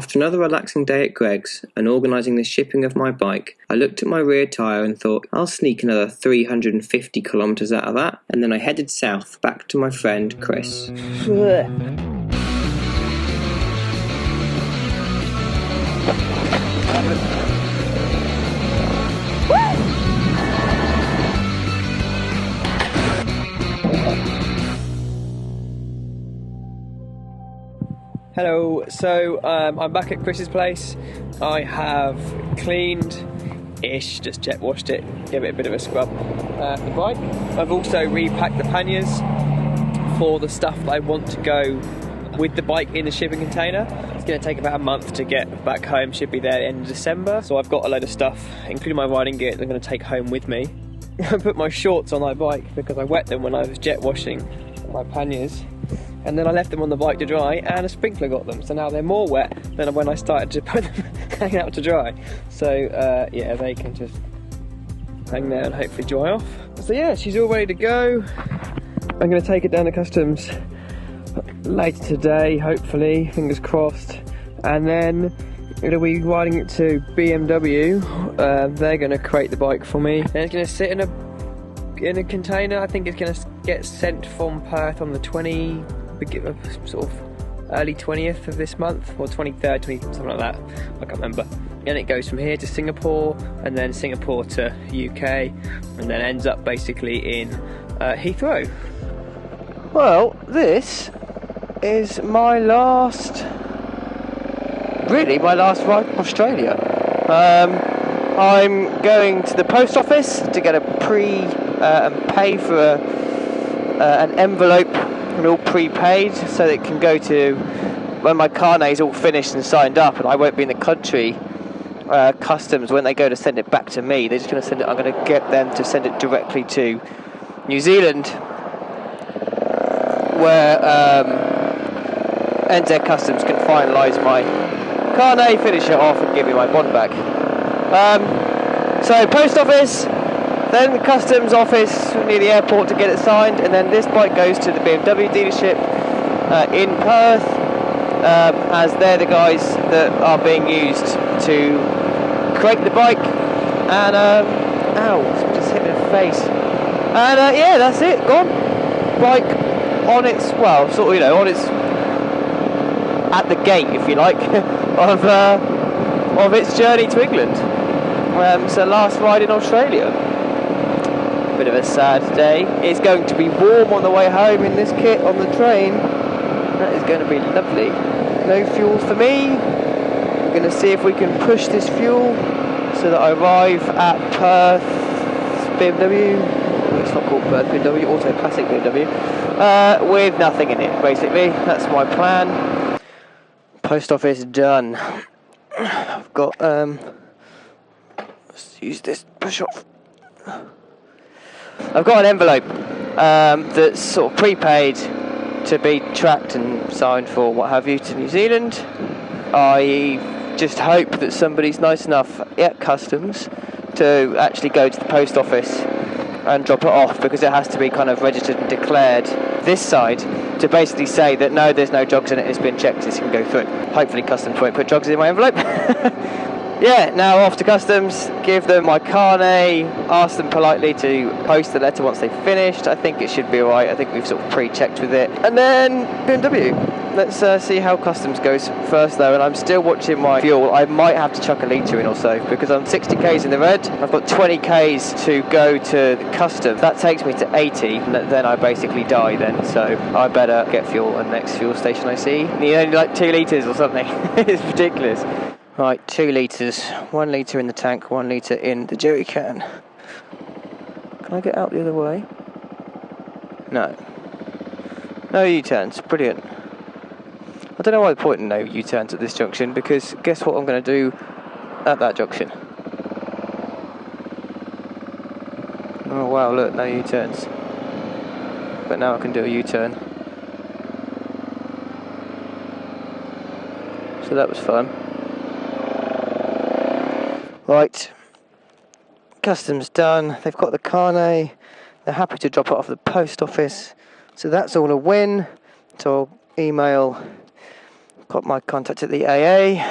After another relaxing day at Greg's and organising the shipping of my bike, I looked at my rear tyre and thought, I'll sneak another 350 kilometres out of that, and then I headed south, back to my friend Chris. Hello, so I'm back at Chris's place. I have cleaned-ish, just jet washed it, give it a bit of a scrub, the bike. I've also repacked the panniers for the stuff that I want to go with the bike in the shipping container. It's going to take about a month to get back home, should be there at the end of December. So I've got a load of stuff, including my riding gear, that I'm going to take home with me. I put my shorts on my bike because I wet them when I was jet washing my panniers. And then I left them on the bike to dry, and a sprinkler got them, so now they're more wet than when I started to put them hang out to dry. So yeah, they can just hang there and hopefully dry off. So yeah, she's all ready to go. I'm going to take it down to customs later today, hopefully, fingers crossed, and then it'll be riding it to BMW. They're going to crate the bike for me, and it's going to sit in a container. I think it's going to get sent from Perth on the sort of early 20th of this month, or 23rd, something like that, I can't remember. And it goes from here to Singapore, and then Singapore to UK, and then ends up basically in Heathrow. Well, this is my last ride in Australia. I'm going to the post office to get a and pay for an envelope, and all prepaid, so that it can go to when my carnet is all finished and signed up, and I won't be in the country. Customs, when they go to send it back to me, they're just going to send it. I'm going to get them to send it directly to New Zealand, where NZ Customs can finalise my carnet, finish it off, and give me my bond back. So post office, then the customs office near the airport to get it signed, and then this bike goes to the BMW dealership in Perth, as they're the guys that are being used to crate the bike. And ow, just hit me in the face. And yeah, that's it, gone. Bike on its, well, sort of, you know, on its, at the gate, if you like, of its journey to England. So last ride in Australia. Bit of a sad day. It's going to be warm on the way home in this kit on the train. That is going to be lovely. No fuel for me. We're going to see if we can push this fuel so that I arrive at Perth BMW. It's not called Perth BMW, also classic BMW. With nothing in it, basically. That's my plan. Post office done. I've got let's use this push off. I've got an envelope that's sort of prepaid to be tracked and signed for what have you to New Zealand. I just hope that somebody's nice enough at customs to actually go to the post office and drop it off, because it has to be kind of registered and declared this side to basically say that no, there's no drugs in it, it's been checked, this can go through. Hopefully customs won't put drugs in my envelope. Yeah, now off to customs, give them my carnet, ask them politely to post the letter once they've finished. I think it should be alright, I think we've sort of pre-checked with it. And then BMW. Let's see how customs goes first though, and I'm still watching my fuel. I might have to chuck a litre in or so, because I'm 60k's in the red. I've got 20k's to go to the customs. That takes me to 80, and then I basically die then, so I better get fuel at the next fuel station I see. Need only like 2 litres or something. It's ridiculous. Right, 2 litres, 1 litre in the tank, 1 litre in the jerry can. Can I get out the other way? No. No U-turns, brilliant. I don't know why I'm pointing no U-turns at this junction, because guess what I'm going to do at that junction? Oh wow, look, no U-turns. But now I can do a U-turn. So that was fun. Right, customs done, they've got the carnet, they're happy to drop it off at the post office, so that's all a win. So I'll email Got my contact at the AA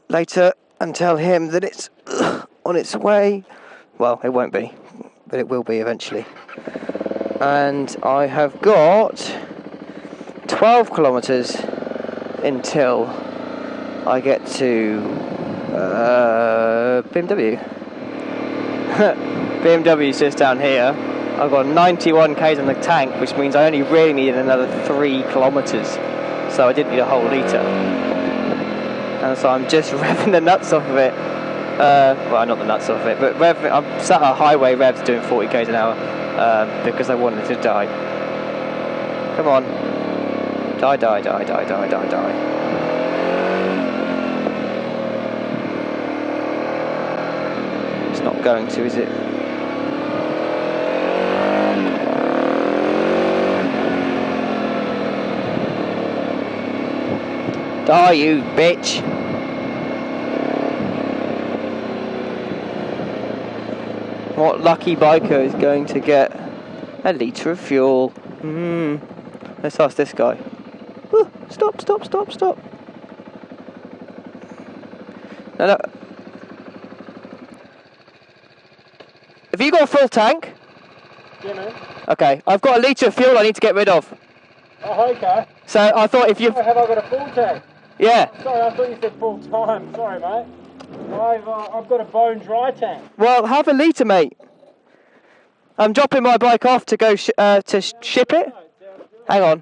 later and tell him that it's on its way. Well, it won't be, but it will be eventually. And I have got 12 kilometres until I get to BMW. BMW's just down here. I've got 91 k's on the tank, which means I only really needed another 3 kilometres. So I didn't need a whole litre. And so I'm just revving the nuts off of it. Well, not the nuts off of it, but I'm sat at highway revs doing 40 k's an hour because I wanted to die. Come on. Die, die, die, die, die, die, die. It's not going to, is it? Die, you bitch! What lucky biker is going to get a litre of fuel? Let's ask this guy. Ooh, stop, stop, stop, stop. No, no. Have you got a full tank? Yeah, man. Okay, I've got a litre of fuel I need to get rid of. Oh, okay. So I thought if you... Oh, have I got a full tank? Yeah. Sorry, I thought you said full time. Sorry, mate. I've got a bone dry tank. Well, have a litre, mate. I'm dropping my bike off to go ship it. Hang on.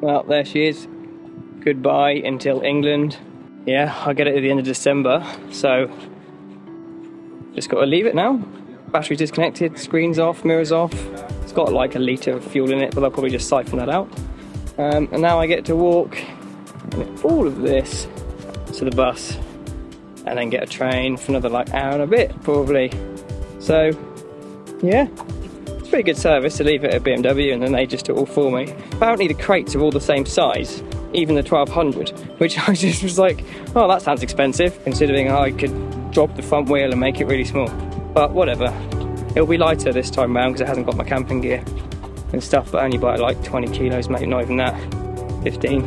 Well, there she is. Goodbye until England. Yeah, I'll get it at the end of December, so just got to leave it now. Battery's disconnected, screen's off, mirror's off. It's got like a litre of fuel in it, but I'll probably just siphon that out. And now I get to walk all of this to the bus and then get a train for another like hour and a bit, probably. So, yeah. It's a pretty good service to leave it at BMW and then they just do it all for me. Apparently the crates are all the same size, even the 1200, which I just was like, oh, that sounds expensive, considering I could drop the front wheel and make it really small. But whatever. It'll be lighter this time round because it hasn't got my camping gear and stuff, but only by like 20 kilos, maybe not even that. 15.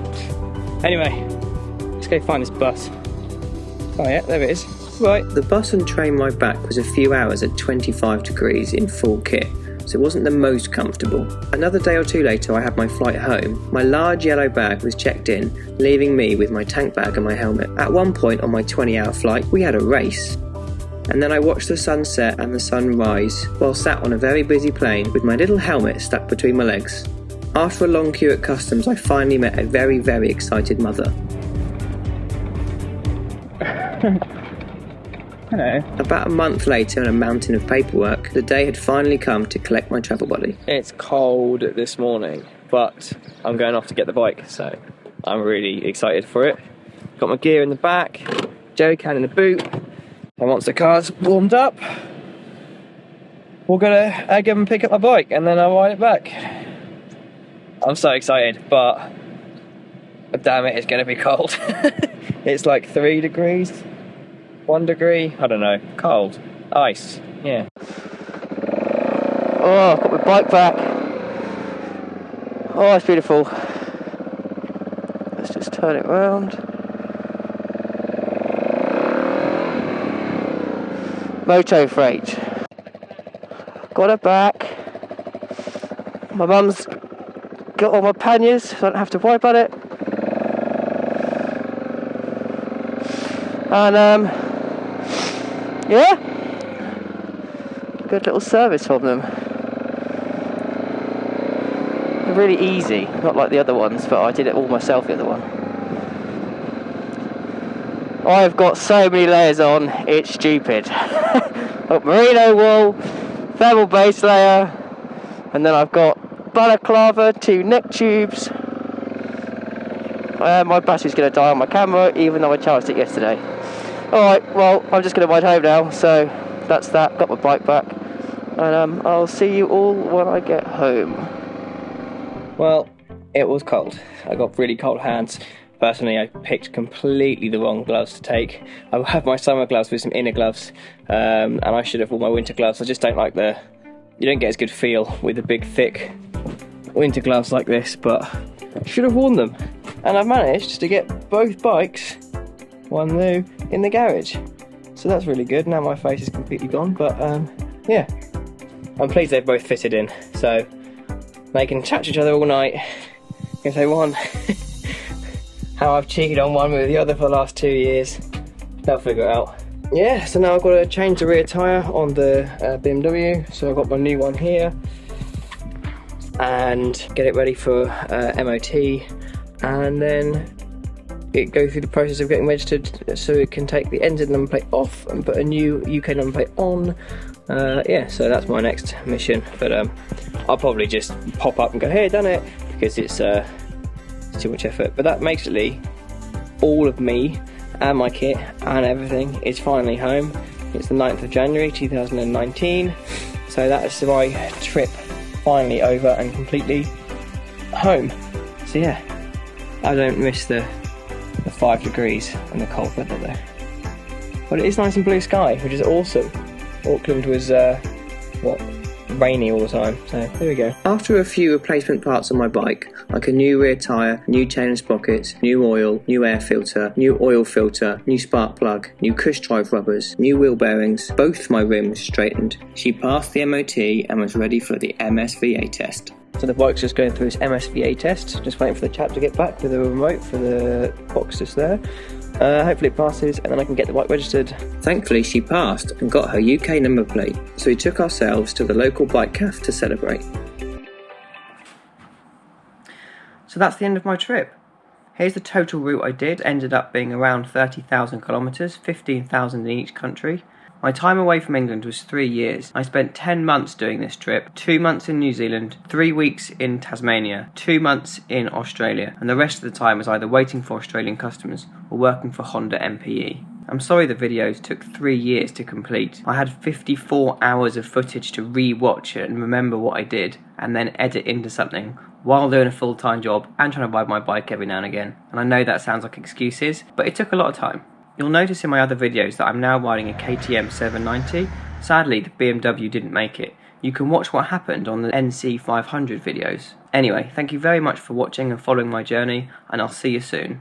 Anyway, let's go find this bus. Oh yeah, there it is. Right. The bus and train ride back was a few hours at 25 degrees in full kit, so it wasn't the most comfortable. Another day or two later I had my flight home. My large yellow bag was checked in, leaving me with my tank bag and my helmet. At one point on my 20-hour flight we had a race. And then I watched the sunset and the sun rise while sat on a very busy plane with my little helmet stuck between my legs. After a long queue at customs I finally met a very, very excited mother. Hello. About a month later and a mountain of paperwork, the day had finally come to collect my travel buddy. It's cold this morning, but I'm going off to get the bike, so I'm really excited for it. Got my gear in the back, jerry can in the boot, and once the car's warmed up, we're gonna egg him and pick up my bike, and then I'll ride it back. I'm so excited, but damn it, it's gonna be cold. It's like 3 degrees. 1 degree, I don't know, cold, ice, yeah. Oh, I've got my bike back. Oh, it's beautiful. Let's just turn it round. Moto freight. Got it back. My mum's got all my panniers, so I don't have to worry about it. And yeah, good little service from them. They're really easy, not like the other ones, but I did it all myself, the other one. I've got so many layers on, it's stupid. I've got merino wool, thermal base layer, and then I've got balaclava, 2 neck tubes. My battery's going to die on my camera, even though I charged it yesterday. Alright, well, I'm just going to ride home now, so that's that. Got my bike back, and I'll see you all when I get home. Well, it was cold. I got really cold hands. Personally, I picked completely the wrong gloves to take. I have my summer gloves with some inner gloves, and I should have worn my winter gloves. I just don't like you don't get as good feel with the big, thick winter gloves like this, but should have worn them. And I've managed to get both bikes, one new, in the garage. So that's really good. Now my face is completely gone, but yeah. I'm pleased they've both fitted in, so they can chat to each other all night if they want. How I've cheated on one with the other for the last 2 years, they'll figure it out. Yeah, so now I've got to change the rear tyre on the BMW, so I've got my new one here, and get it ready for MOT, and then go through the process of getting registered so it can take the engine number plate off and put a new UK number plate on. Yeah, so that's my next mission, but I'll probably just pop up and go, hey, done it, because it's too much effort. But that basically all of me and my kit and everything is finally home. It's the 9th of January 2019, so that's my trip finally over and completely home. So yeah, I don't miss the 5 degrees and the cold weather there, but it is nice and blue sky, which is awesome. Auckland was rainy all the time, so there we go. After a few replacement parts on my bike, like a new rear tyre, new chain and sprockets, new oil, new air filter, new oil filter, new spark plug, new cush drive rubbers, new wheel bearings, both my rims straightened, she passed the MOT and was ready for the MSVA test. So the bike's just going through its MSVA test, just waiting for the chap to get back with the remote for the box just there. Hopefully it passes and then I can get the bike registered. Thankfully she passed and got her UK number plate, so we took ourselves to the local bike cafe to celebrate. So that's the end of my trip. Here's the total route I did. It ended up being around 30,000 kilometres, 15,000 in each country. My time away from England was 3 years. I spent 10 months doing this trip, 2 months in New Zealand, 3 weeks in Tasmania, 2 months in Australia, and the rest of the time was either waiting for Australian customers or working for Honda MPE. I'm sorry the videos took 3 years to complete. I had 54 hours of footage to re-watch it and remember what I did, and then edit into something while doing a full-time job and trying to ride my bike every now and again. And I know that sounds like excuses, but it took a lot of time. You'll notice in my other videos that I'm now riding a KTM 790. Sadly, the BMW didn't make it. You can watch what happened on the NC 500 videos. Anyway, thank you very much for watching and following my journey, and I'll see you soon.